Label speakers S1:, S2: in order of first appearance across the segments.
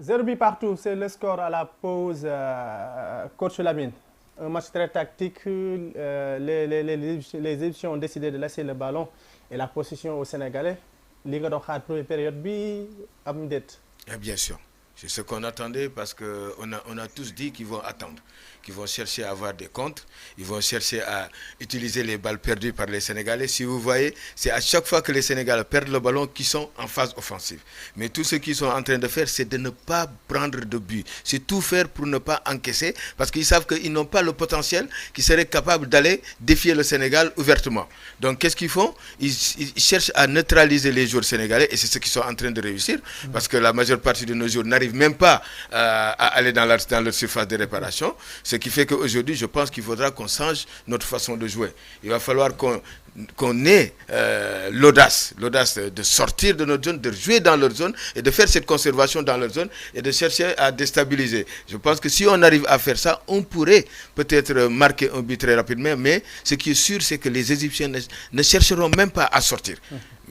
S1: 0 but partout, c'est le score à la pause. Coach Lamine, un match très tactique. Les Égyptiens ont décidé de laisser le ballon et la possession aux Sénégalais. Li nga doon xaar première période bi am ndet.
S2: Bien sûr. C'est ce qu'on attendait parce qu'on a tous dit qu'ils vont attendre, qu'ils vont chercher à avoir des contres, ils vont chercher à utiliser les balles perdues par les Sénégalais. Si vous voyez, c'est à chaque fois que les Sénégalais perdent le ballon qu'ils sont en phase offensive. Mais tout ce qu'ils sont en train de faire, c'est de ne pas prendre de but. C'est tout faire pour ne pas encaisser parce qu'ils savent qu'ils n'ont pas le potentiel qui serait capable d'aller défier le Sénégal ouvertement. Donc qu'est-ce qu'ils font? Ils cherchent à neutraliser les joueurs sénégalais et c'est ce qu'ils sont en train de réussir parce que la majeure partie de nos joueurs n'arrivent même pas à aller dans leur surface de réparation. Ce qui fait qu'aujourd'hui, je pense qu'il faudra qu'on change notre façon de jouer. Il va falloir qu'on ait l'audace de sortir de notre zone, de jouer dans leur zone et de faire cette conservation dans leur zone et de chercher à déstabiliser. Je pense que si on arrive à faire ça, on pourrait peut-être marquer un but très rapidement, mais ce qui est sûr, c'est que les Égyptiens ne chercheront même pas à sortir.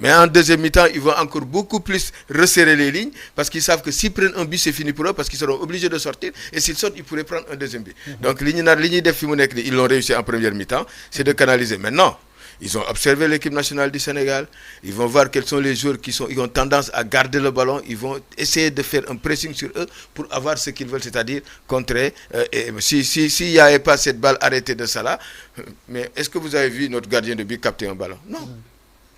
S2: Mais en deuxième mi-temps, ils vont encore beaucoup plus resserrer les lignes parce qu'ils savent que s'ils prennent un but, c'est fini pour eux parce qu'ils seront obligés de sortir. Et s'ils sortent, ils pourraient prendre un deuxième but. Donc, ils l'ont réussi en première mi-temps, c'est de canaliser. Maintenant, ils ont observé l'équipe nationale du Sénégal. Ils vont voir quels sont les joueurs qui ont tendance à garder le ballon. Ils vont essayer de faire un pressing sur eux pour avoir ce qu'ils veulent, c'est-à-dire contrer. S'il n'y avait pas cette balle arrêtée de Salah, mais est-ce que vous avez vu notre gardien de but capter un ballon? Non.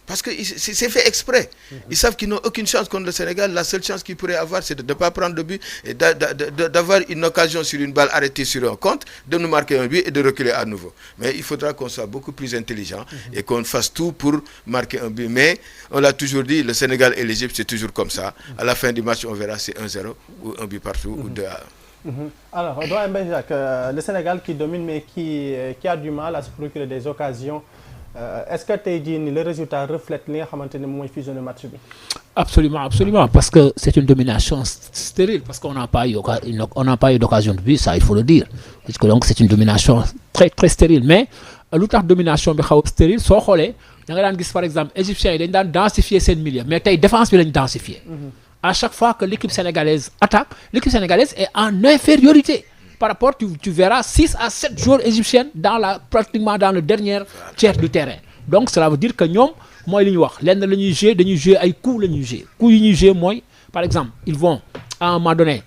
S2: Parce que c'est fait exprès. Ils savent qu'ils n'ont aucune chance contre le Sénégal. La seule chance qu'ils pourraient avoir, c'est de ne pas prendre de but et d'avoir une occasion sur une balle arrêtée sur un compte, de nous marquer un but et de reculer à nouveau. Mais il faudra qu'on soit beaucoup plus intelligent et qu'on fasse tout pour marquer un but. Mais on l'a toujours dit, le Sénégal et l'Égypte, c'est toujours comme ça. À la fin du match, on verra si c'est 1-0 ou un but partout ou 2-1.
S1: Alors, le Sénégal qui domine mais qui a du mal à se procurer des occasions. Est-ce que le résultat reflète li nga xamante ne mooy fusion de match bi?
S3: Absolument, parce que c'est une domination stérile, parce qu'on n'a pas eu d'occasion de but, ça il faut le dire. Parce que donc c'est une domination très très stérile. Mais lu tax domination bi xaw stérile soo xoolee da nga daan gis par exemple égyptiens yi dañ daan densifier seen milieu mais tey défense bi lañ densifier. À chaque fois que l'équipe sénégalaise attaque, l'équipe sénégalaise est en infériorité. Par rapport, tu verras 6 à 7 joueurs égyptiens pratiquement dans le dernier tiers du terrain. Donc cela veut dire que ñoom mooy li ñuy wax lenn la ñuy jouer dañuy jouer ay coups la ñuy jouer coups yi ñuy jouer mooy par exemple ils vont à un moment donné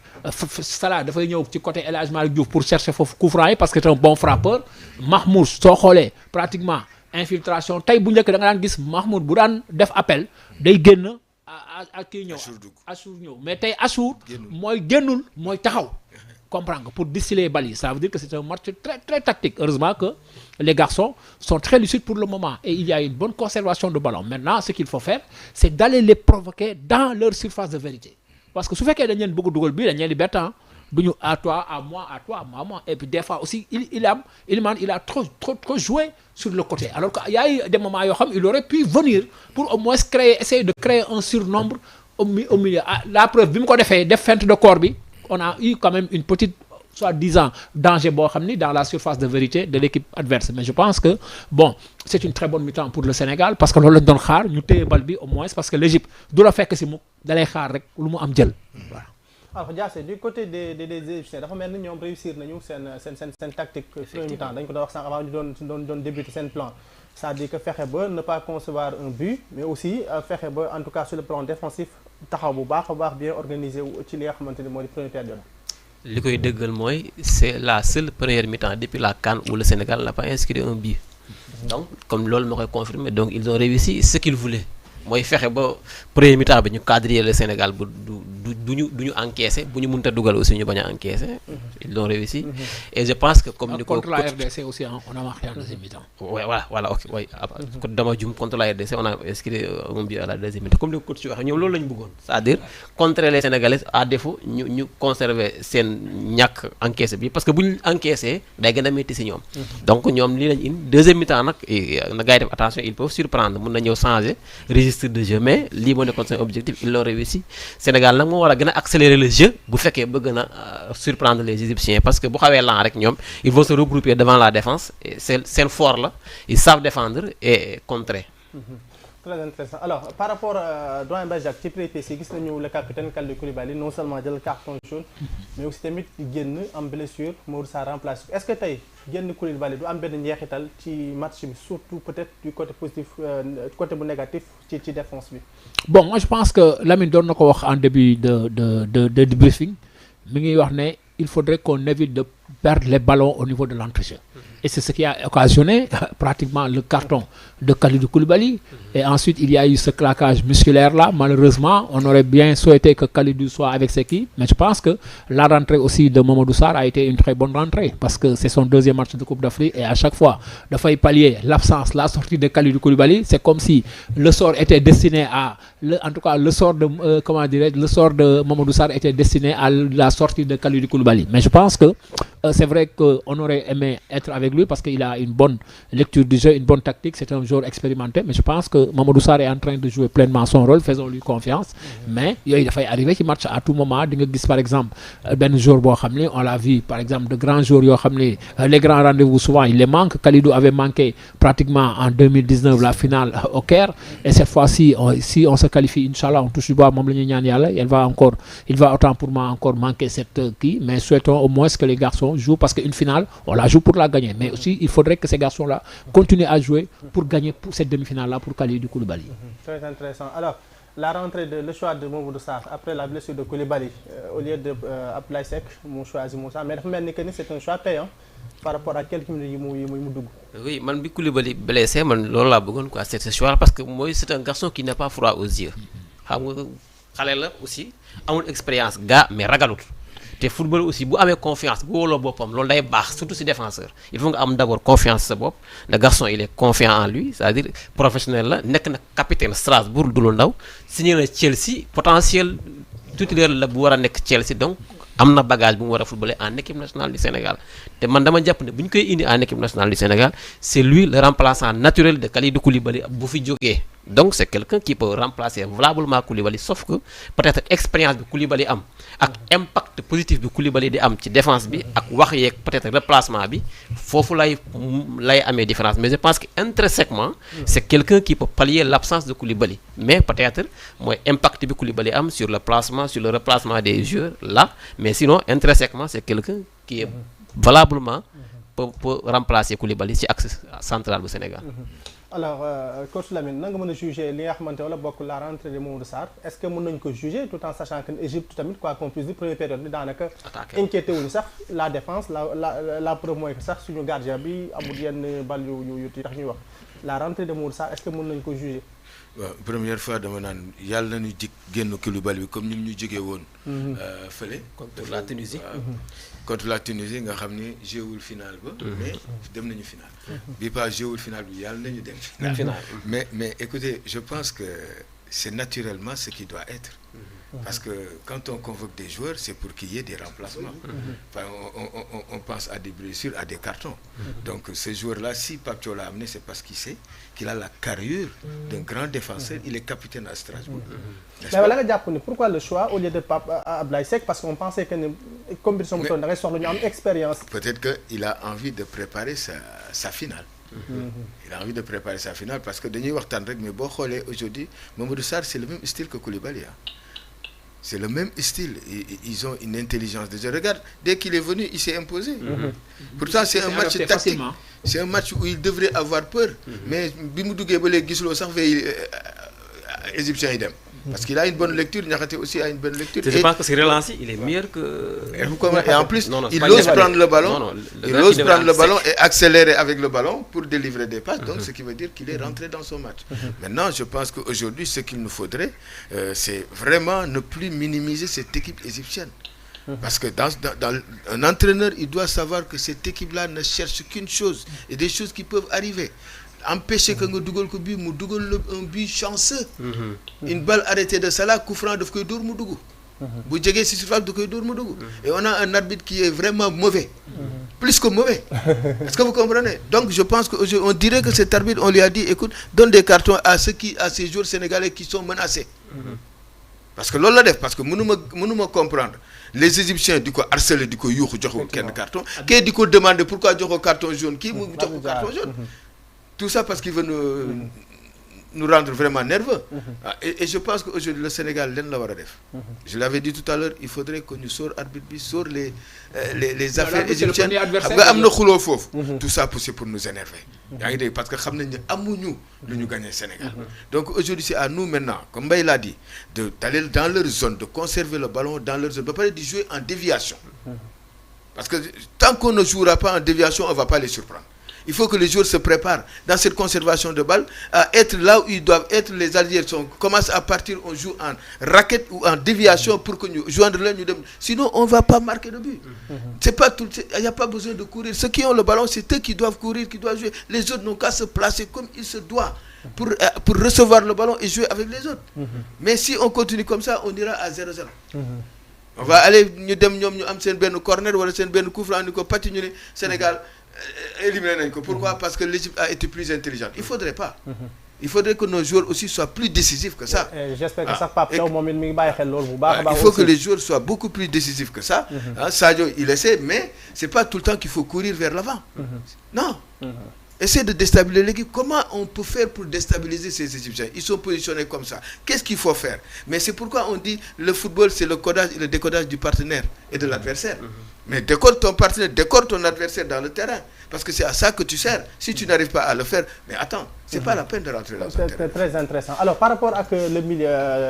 S3: Salah dafay ñëw ci côté El Hadji Malick Diouf pour chercher foofu coup franc yi parce que c'est un bon frappeur. Mahmoud soo xoolee pratiquement infiltration tey bu njëkk da nga daan gis Mahmoud bu daan def appel day génn ak kii ñëw Assour ñëw mais tey Assour mooy génnul mooy taxaw. Comprendre pour distiller les balises, ça veut dire que c'est un match très très tactique. Heureusement que les garçons sont très lucides pour le moment et il y a une bonne conservation de ballon. Maintenant, ce qu'il faut faire, c'est d'aller les provoquer dans leur surface de vérité. Parce que si vous faites qu'il y a beaucoup de goals, il y a une liberté. À toi, à moi, à toi, à moi. Et puis des fois aussi, il a trop joué sur le côté. Alors qu'il y a eu des moments où il aurait pu venir pour au moins essayer de créer un surnombre au milieu. La preuve, des feintes de Corby. On a eu quand même une petite, soi-disant, danger dans la surface de vérité de l'équipe adverse. Mais je pense que, bon, c'est une très bonne mi-temps pour le Sénégal parce que l'on donne khar, nous t'es balbi au moins parce que l'Égypte doit faire que c'est mou, d'aller khar rek, ou l'on am djel. Voilà.
S1: Alors, Diassé, du côté des Égyptiens, dafa mel ni ñoom réussir nañu seen tactique premier mi-temps dañ ko doon wax avant ñu doon débuter seen plan. C'est-à-dire que fexe ba ne pas concevoir un but, mais aussi fexe ba en tout cas sur le plan défensif taxaw bu baax a baax bien organisé ci li nga xamante ni moo di première période.
S4: li koy dëggal mooy c'est la seule première mi-temps depuis la CAN où le Sénégal n'a pas inscrit un but. Donc comme loolu ma koy confirmer donc ils ont réussi ce qu'ils voulaient mooy fexe ba premier mi-temps bi ñu cadrer le Sénégal bu du ñu encaisser bu ñu mënta dugal aussi ñu bañ a encaisser. Ils l'ont réussi. Et je pense que comme ni ko
S3: contre la RDC aussi on a marqué en deuxième mi-temps.
S4: Ouais, voilà ok oui dama jum contre la RDC on a inscrit un but à la deuxième mi-temps comme ni ko coach waxee ñoom loolu la ñu bëggoon c'est-à-dire contrer les Sénégalais à défaut ñu conserver seen ñàkk encaissé bi parce que bu ñu encaissé day gën a métti si ñoom. Donc ñoom lii lañ indi deuxième mi-temps nag na gars yi def attention ils peuvent surprendre mun na ñëw changer registre de jeu mais lii moo nekkoon seen objectif ils l'ont réussi. Sénégal nag moo war a gën a accélérer le jeu bu fekkee bëgg na surprendre les Égyptiens parce que bu xawee lent rek ñoom ils vont se regrouper devant la défense et c'est fort là ils savent défendre et contrer.
S1: Très intéressant. Alors, par rapport à Doyen Bajak, ci péripéties gis nañu le capitaine Kalidou Koulibaly non seulement jël carton jaune, mais aussi tamit génn am blessure Mamadou Sarr remplace. Est-ce que tey génn Koulibaly du am benn njeexital ci match bi, surtout peut-être du côté positif, côté bu négatif ci défense bi?
S3: Bon, moi je pense que Lamine doon na ko wax en début de briefing mi ngi wax ne il faudrait qu'on évite de perdre les ballons au niveau de l'entrejeu. Et c'est ce qui a occasionné pratiquement le carton de Kalidou Koulibaly. Et ensuite, il y a eu ce claquage musculaire-là. Malheureusement, on aurait bien souhaité que Kalidou soit avec ses équipes. Mais je pense que la rentrée aussi de Mamadou Sarr a été une très bonne rentrée. Parce que c'est son deuxième match de Coupe d'Afrique. Et à chaque fois, il faut pallier l'absence, la sortie de Kalidou Koulibaly. C'est comme si le sort était destiné à... en tout cas, le sort de Mamadou Sarr était destiné à la sortie de Kalidou Koulibaly. Mais je pense que c'est vrai qu'on aurait aimé être avec lui parce qu'il a une bonne lecture du jeu, une bonne tactique. C'est un joueur expérimenté. Mais je pense que Mamadou Sarr est en train de jouer pleinement son rôle. Faisons-lui confiance. Mais il faut arriver qu'il marche à tout moment. Par exemple, ben jour on l'a vu, par exemple, de grands jours, les grands rendez-vous, souvent, il les manque. Kalidou avait manqué pratiquement en 2019 la finale au Caire. Et cette fois-ci, si on se qualifie, Inch'Allah, on touche du bois, il va autant pour moi encore manquer cette qui. Mais souhaitons au moins que les garçons jouent parce qu'une finale, on la joue pour la gagner. Mais aussi, il faudrait que ces garçons-là continuent à jouer pour gagner pour cette demi-finale-là pour Kalidou Koulibaly.
S1: Très intéressant. Alors, la rentrée le choix de Mamadou Sarr après la blessure de Koulibaly, au lieu de Abdoulaye Seck, mon choisi Moussa, mais c'est un choix payant par rapport à quelques minutes
S4: Oui, man bi Koulibaly blessé, man loolu laa bëggoon quoi, c'est ce choix parce que moi c'est un garçon qui n'a pas froid aux yeux. Xam nga xale la aussi amul expérience gars mais ragalut. Te football aussi bu amee confiance bu wóoloo boppam loolu day baax surtout si défenseur il faut nga am d'abord confiance sa bopp le garçon il est confiant en lui c'est-à-dire professionnel la nekk na capitaine Strasbourg du lu ndaw signé na Chelsea potentiel titulaire la bu war a nekk Chelsea donc am na bagage bu mu war a footballer en équipe nationale du Sénégal te man dama jàpp ne bu ñu koy indi en équipe nationale du Sénégal c'est lui le remplaçant naturel de Kalidou Koulibaly bu fi jógee donc c'est quelqu'un qui peut remplacer valablement Koulibaly sauf que peut-être expérience bi Koulibaly am ak impact positif bi Koulibaly di am ci défense bi ak wax yeeg peut-être replacement bi foofu lay amee différence mais je pense que intrinsèquement c'est quelqu'un qui peut pallier l'absence de Koulibaly mais peut-être mooy impact bi Koulibaly am sur le placement sur le replacement des joueurs là mais sinon intrinsèquement c'est quelqu'un qui est valablement peut remplacer Koulibaly ci axe central bu Sénégal.
S1: Alors, coach Lamine, nanga mën a juger li nga xamante wala bokk la rentrée de Mamadou Sarr est-ce que mën nañ ko juger tout en sachant que Égypte tamit quoi qu'on puisse dire première période bi daanaka inquiété wuñu sax la défense la preuve mooy que sax suñu gardien bi amul yenn bal yu tax ñuy wax la rentrée de Mamadou Sarr est-ce que mën nañ ko juger?
S2: waaw première fois dama naan yàlla nañu jig génn Koulibaly bi comme ni ñu jógee woon fële
S4: contre la Tunisie
S2: contre la Tunisie nga xam ni jéewul final ba mais dem nañu final bi pas jéewul final bi yàlla nañu dem final mais écoutez je pense que c'est naturellement ce qui doit être parce que quand on convoque des joueurs c'est pour qu'il y ait des remplacements enfin, on pense à des blessures à des cartons donc ces joueurs-là si Pape Thiaw l'a amené c'est parce qu'il sait qu'il a la carrure d'un grand défenseur il est capitaine à Strasbourg
S1: mais wala nga jàpp ni pourquoi le choix au lieu de Pape Abdoulaye Seck parce qu'on pensait que compétition bu toll da ngay soxla ñu am expérience
S2: peut-être que il a envie de préparer sa finale il a envie de préparer sa finale parce que dañuy waxtaan rek mais boo xoolee aujourd'hui Mamadou Sarr c'est le même style que Koulibaly c'est le même style ils ont une intelligence de jeu regarde dès qu'il est venu il s'est imposé pourtant c'est un match tactique c'est un match où il devrait avoir peur mais bi mu duggee ba léegi gisuloo sax veille égyptien yi dem parce qu'il a une bonne lecture Niakhaté aussi a une bonne lecture
S4: je pense que c'est relancé il est meilleur que
S2: et en plus il ose prendre le ballon il ose prendre le ballon et accélérer avec le ballon pour délivrer des passes donc ce qui veut dire qu'il est rentré dans son match maintenant je pense qu'aujourd'hui ce qu'il nous faudrait c'est vraiment ne plus minimiser cette équipe égyptienne parce que dans un entraîneur il doit savoir que cette équipe-là ne cherche qu'une chose et des choses qui peuvent arriver empêcher que nga dugal ko bii mu dugal un but chanceux une balle arrêtée de Salah coup franc daf koy dóor mu dugg bu jegee si surface da koy dóor mu dugg et on a un arbitre qui est vraiment mauvais plus que mauvais est-ce que vous comprenez donc je pense que aujourd'hui on dirait que cet arbitre on lui a dit écoute donne des cartons à ces joueurs sénégalais qui sont menacés parce que loolu la def parce que mënuma comprendre les Égyptiens di ko harceler di ko yuuxu joxul kenn carton kii di ko demander pourquoi joxoo carton jaune kii mu jox ko carton jaune tout ça parce qu'il veut nous rendre vraiment nerveux. Et je pense qu'aujourd'hui, le Sénégal, je l'avais dit tout à l'heure, il faudrait que nous sortions arbitre, sur les affaires égyptiennes. Tout ça, c'est pour nous énerver. Parce que nous gagner le Sénégal. Donc aujourd'hui, c'est à nous maintenant, comme Baye l'a dit, d'aller dans leur zone, de conserver le ballon dans leur zone, de jouer en déviation. Parce que tant qu'on ne jouera pas en déviation, on ne va pas les surprendre. Il faut que les joueurs se préparent dans cette conservation de balles à être là où ils doivent être. Les alliés commencent à partir, on joue en raquette ou en déviation pour que nous joindre là. Sinon, on ne va pas marquer de but. Il n'y a pas besoin de courir. Ceux qui ont le ballon, c'est eux qui doivent courir, qui doivent jouer. Les autres n'ont qu'à se placer comme il se doit pour recevoir le ballon et jouer avec les autres. Mais si on continue comme ça, on ira à 0-0. On va aller, nous avons un corner ou un coup franc, nous Sénégal. Éliminer. Pourquoi? Parce que l'Égypte a été plus intelligente. Il ne faudrait pas. Il faudrait que nos joueurs aussi soient plus décisifs que ça.
S1: J'espère que ça ne
S2: il faut que les joueurs soient beaucoup plus décisifs que ça. Sadio, il essaie, mais ce n'est pas tout le temps qu'il faut courir vers l'avant. Non. Essayer de déstabiliser l'équipe. Comment on peut faire pour déstabiliser ces Égyptiens? Ils sont positionnés comme ça. Qu'est-ce qu'il faut faire? Mais c'est pourquoi on dit le football, c'est le codage et le décodage du partenaire et de l'adversaire. Mais décode ton partenaire, décode ton adversaire dans le terrain. Parce que c'est à ça que tu sers. Si tu n'arrives pas à le faire, mais attends, ce n'est pas la peine de rentrer dans le terrain.
S1: C'est très intéressant. Alors, par rapport à le milieu,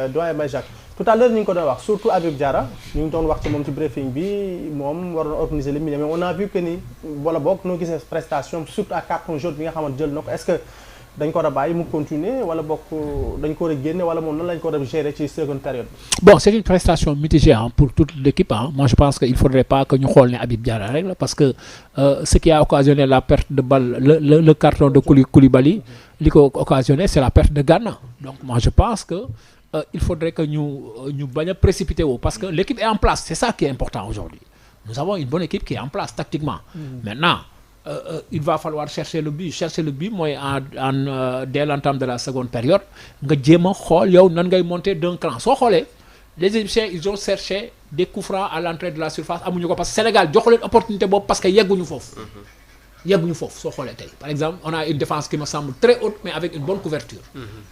S1: doyen Jacques, tout à l'heure, nous avons dit, surtout Habib Diarra, nous avons dit que le briefing, nous avons organisé le milieu. Mais on a vu que nous avons une prestation, surtout à 4 jours, est-ce que dañ ko continuer wala dañ ko génne wala lañ ko gérer ci seconde période.
S3: Bon, c'est une prestation mitigée pour toute l'équipe. Moi, je pense qu'il ne faudrait pas que nous xolne Habib Diarra rek parce que ce qui a occasionné la perte de balle, le carton de Koulibaly, qui a occasionné, c'est la perte de Ghana. Donc, moi, je pense que il faudrait que nous précipiter parce que l'équipe est en place. C'est ça qui est important aujourd'hui. Nous avons une bonne équipe qui est en place tactiquement. Maintenant, il va falloir chercher le but. Chercher le but, moi, dès l'entame de la seconde période, nous allons monter d'un cran. Les Égyptiens, ils ont cherché des coups francs à l'entrée de la surface. Parce que le Sénégal a eu l'opportunité parce qu'il y a par exemple, on a une défense qui me semble très haute, mais avec une bonne couverture.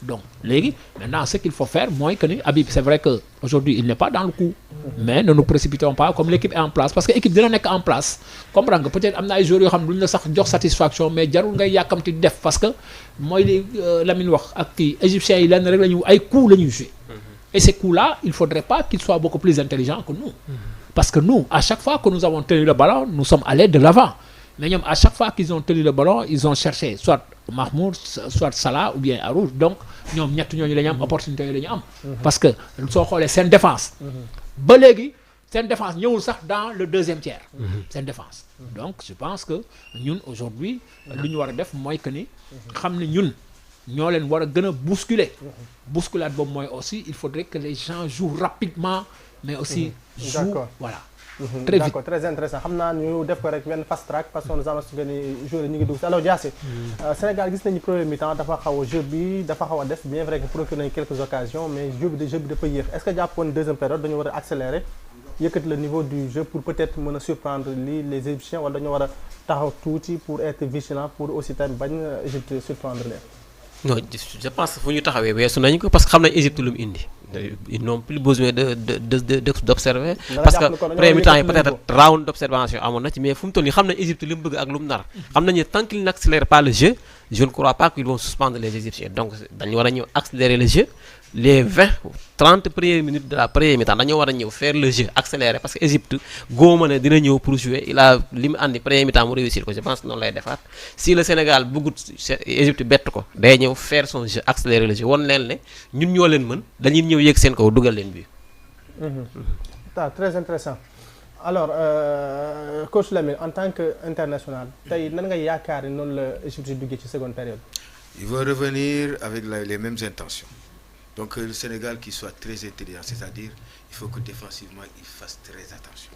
S3: Donc, maintenant, ce qu'il faut faire, moi, Habib, c'est vrai qu'aujourd'hui, il n'est pas dans le coup. Mais ne nous précipitons pas, comme l'équipe est en place. Parce que l'équipe n'est en place. Comprends que peut-être qu'il y a des joueurs qui ont satisfaction, mais il y a des def. Parce que, moi, les Égyptiens, ils ont des coups à jouer. Et ces coups-là, il ne faudrait pas qu'ils soient beaucoup plus intelligents que nous. Parce que nous, à chaque fois que nous avons tenu le ballon, nous sommes allés de l'avant. Mais à chaque fois qu'ils ont tenu le ballon, ils ont cherché soit Mahmoud, soit Salah ou bien Arouj. Donc, nous avons une opportunité. Parce que c'est une défense. C'est une défense. Nous sommes dans le deuxième tiers. C'est une défense. Donc, je pense que nous, aujourd'hui, ce que nous devons faire, nous devons bousculer. Bousculade, aussi, il faudrait que les gens jouent rapidement, mais aussi jouent. Voilà.
S1: Très d'accord, très intéressant. Nous devons faire un fast track parce que nous allons jouer les joueurs. Alors, Diassé, Sénégal, nous avons un premier mi-temps, nous jeu, bien vrai que procure quelques occasions, mais le jeu de pays. Est-ce que pour une deuxième période, nous devons accélérer le niveau du jeu pour peut-être surprendre les Égyptiens ou nous devons tout pour être vigilants pour aussi surprendre les.
S4: Non, je pense qu'il faut nous taxawé parce que l'Égypte indi. Ils n'ont plus besoin d'observer parce que premier mi-temps est peut-être round d'observation mais fu mu toll nii xam nañ Égypte li mu bëgg ak lu mu nar xam nañ ne tant qu'ils n'accélèrent pas le jeu je ne crois pas qu'ils vont suspendre les Égyptiens donc dañu war a ñëw accélérer le jeu les 20-30 premières minutes de la première mi-temps dañoo war a ñëw faire le jeu accélérer parce que Égypte góoma ne dina ñëw pour jouer il a li mu andi première mi-temps mu réussir ko je pense noonu lay defaat si le Sénégal bëggut Égypte bett ko day ñëw faire son jeu accélérer le jeu won leen ne ñun ñoo leen mën dañuy ñëw yegg seen kaw dugal leen bi.
S1: Très intéressant. Alors, coach Lamine, en tant qu'international, nan nga yaakaar non l'Égypte duggé ci seconde période.
S2: Ils vont revenir avec les mêmes intentions. Donc le Sénégal qui soit très intelligent, c'est-à-dire il faut que défensivement il fasse très attention.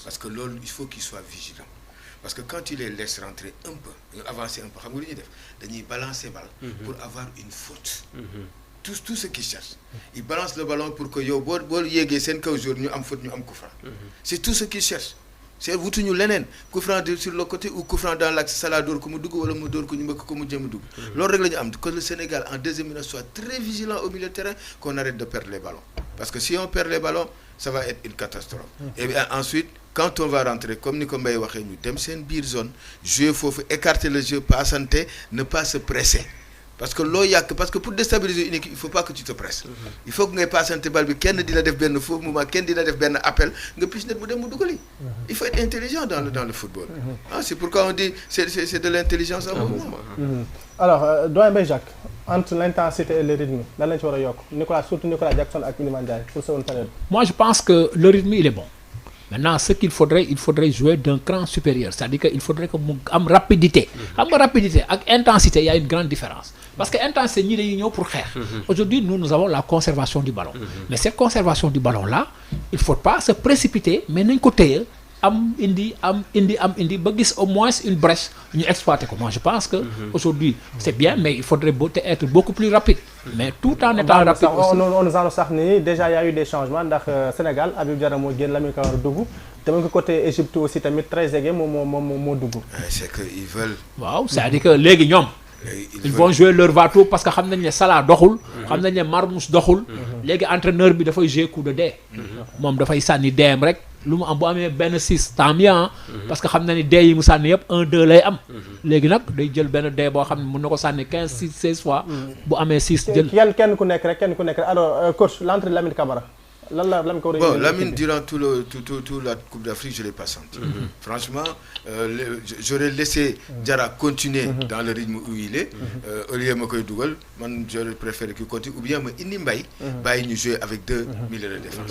S2: Parce que l'autre, il faut qu'il soit vigilant. Parce que quand tu les laisses rentrer un peu, avancer un peu, xam nga lu ñuy def dañuy balancer balle pour avoir une faute. Tout ce qu'ils cherchent. Ils balancent le ballon pour que yo bol yégué sen kaw jour ñu am faute ñu am coup franc. C'est tout ce qu'ils cherchent. c'est wutuñu leneen coup franc sur le côté ou coup franc dans l'axe Salah dóor ko mu dugg wala mu dóor ko ñu mbëkk ko mu jéem a dugg. loolu rek la ñu am que le Sénégal en deuxième minute soit très vigilant au milieu de terrain qu'on arrête de perdre les ballons parce que si on perd les ballons ça va être une catastrophe. Et bien ensuite quand on va rentrer comme ni ko Mbaye waxee ñu dem seen biir zone jouer foofu écarter le jeu passante ne pas se presser. Parce que parce que pour déstabiliser une équipe il faut pas que tu te presses. Il faut que ngay passante bal bi kenn dina def benn faux mouvement kenn dina def benn appel nga picc net mu dem mu dugali. Il faut être intelligent dans le football. C'est pourquoi on dit c'est de l'intelligence en mouvement.
S1: Alors doyen Mbaye Jacques entre l'intensité et le rythme lan lañ ci war a yokk surtout Nicolas Jackson ak Iliman Ndiaye pour seconde période.
S3: Moi je pense que le rythme il est bon. Maintenant ce qu'il faudrait il faudrait jouer d'un cran supérieur, c'est-à-dire que il faudrait que mu am rapidité. Xam nga rapidité ak intensité il y a une grande différence. Parce que intensité ñi dañuy ñëw pour xeex. Aujourd'hui nous avons la conservation du ballon. Mais cette conservation du ballon là il faut pas se précipiter mais nañ ko téye am indi ba gis au moins une brèche ñu exploiter ko. Moi je pense que aujourd'hui c'est bien mais il faudrait être beaucoup plus rapide. Mais tout en étant rapide aussi.
S1: On nous en sax ni déjà il y a eu des changements ndax Sénégal Habib Diarra moo génn Lamine Camara dugg te même que côté Égypte aussi tamit Trezeguet moo dugg.
S2: C'est que ils veulent.
S3: waaw c'est-à-dire que léegi ñoom. Ils vont jouer leur va-tout parce que xam nañ ne Salah doxul. xam nañ ne Marmoush doxul. léegi entraîneur bi dafay jouer coup de dé. moom dafay sànni deem rek lu mu am bu amee benn 6 tant bien parce que xam na ni dee yi mu sànni yëpp 1-2 lay am. léegi nag day jël benn dee boo xam ne mën na ko sànni 15 6 16 fois. bu amee 6 jël.
S1: kenn ku nekk rek alors coach l'entrée de Lamine Camara.
S2: Bon, Lamine, durant toute la Coupe d'Afrique, je ne l'ai pas senti. Franchement, j'aurais laissé Diarra continuer dans le rythme où il est. Au lieu de Dougal, j'aurais préféré qu'il continue. Ou bien Mbaye, nous jouer avec deux milieux de défense.